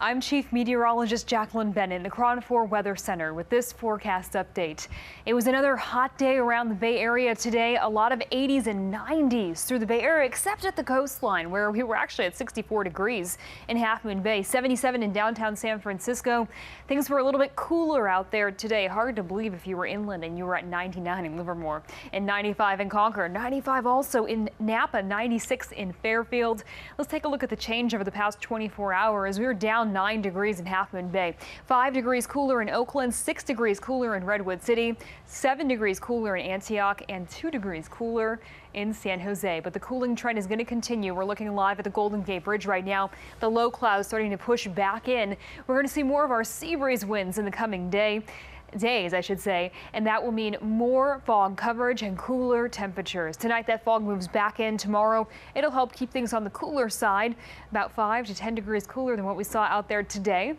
I'm Chief Meteorologist Jacqueline Bennett in the KRON 4 Weather Center with this forecast update. It was another hot day around the Bay Area today. A lot of 80s and 90s through the Bay Area, except at the coastline where we were actually at 64 degrees in Half Moon Bay, 77 in downtown San Francisco. Things were a little bit cooler out there today. Hard to believe if you were inland and you were at 99 in Livermore and 95 in Concord, 95 also in Napa, 96 in Fairfield. Let's take a look at the change over the past 24 hours. We were down 9 degrees in Half Moon Bay, 5 degrees cooler in Oakland, 6 degrees cooler in Redwood City, 7 degrees cooler in Antioch, and 2 degrees cooler in San Jose. But the cooling trend is going to continue. We're looking live at the Golden Gate Bridge right now. The low clouds starting to push back in. We're going to see more of our sea breeze winds in the coming days, I should say, and that will mean more fog coverage and cooler temperatures. Tonight that fog moves back in. Tomorrow it'll help keep things on the cooler side, about 5 to 10 degrees cooler than what we saw out there today.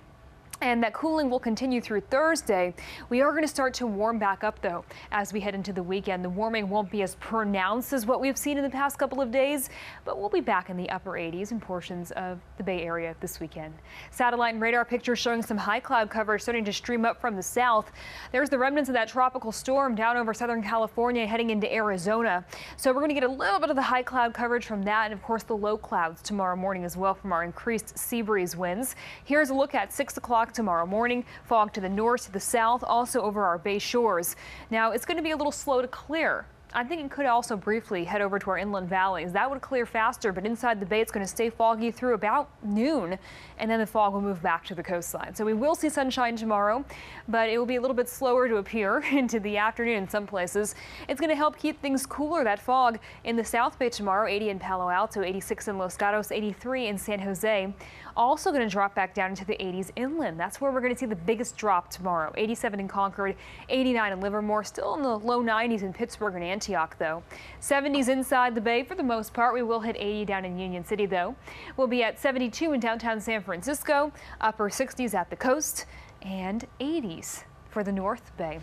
And that cooling will continue through Thursday. We are going to start to warm back up, though, as we head into the weekend. The warming won't be as pronounced as what we've seen in the past couple of days, but we'll be back in the upper 80s in portions of the Bay Area this weekend. Satellite and radar pictures showing some high cloud coverage starting to stream up from the south. There's the remnants of that tropical storm down over Southern California heading into Arizona. So we're going to get a little bit of the high cloud coverage from that, and of course the low clouds tomorrow morning as well from our increased sea breeze winds. Here's a look at 6 o'clock tomorrow morning. Fog to the north, to the south, also over our bay shores. Now it's going to be a little slow to clear. I think it could also briefly head over to our inland valleys. That would clear faster, but inside the bay it's going to stay foggy through about noon, and then the fog will move back to the coastline. So we will see sunshine tomorrow, but it will be a little bit slower to appear into the afternoon in some places. It's going to help keep things cooler, that fog in the South Bay tomorrow, 80 in Palo Alto, 86 in Los Gatos, 83 in San Jose. Also going to drop back down into the 80s inland. That's where we're going to see the biggest drop tomorrow. 87 in Concord, 89 in Livermore, still in the low 90s in Pittsburgh and Antioch, though. 70s inside the bay for the most part. We will hit 80 down in Union City, though. We'll be at 72 in downtown San Francisco, upper 60s at the coast, and 80s for the North Bay.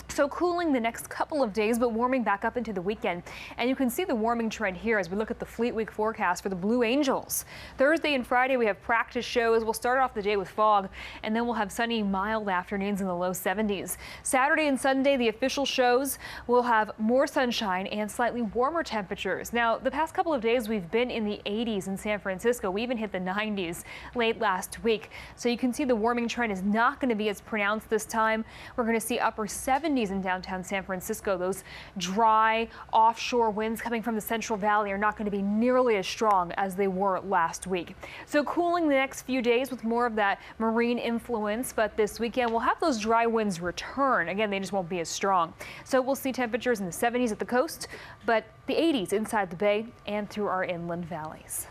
So cooling the next couple of days, but warming back up into the weekend. And you can see the warming trend here as we look at the Fleet Week forecast for the Blue Angels. Thursday and Friday we have practice shows. We'll start off the day with fog, and then we'll have sunny, mild afternoons in the low 70s. Saturday and Sunday, the official shows, will have more sunshine and slightly warmer temperatures. Now, the past couple of days we've been in the 80s in San Francisco. We even hit the 90s late last week. So you can see the warming trend is not going to be as pronounced this time. We're going to see upper 70s in downtown San Francisco. Those dry offshore winds coming from the Central Valley are not going to be nearly as strong as they were last week. So cooling the next few days with more of that marine influence, but this weekend we'll have those dry winds return. Again, they just won't be as strong. So we'll see temperatures in the 70s at the coast, but the 80s inside the bay and through our inland valleys.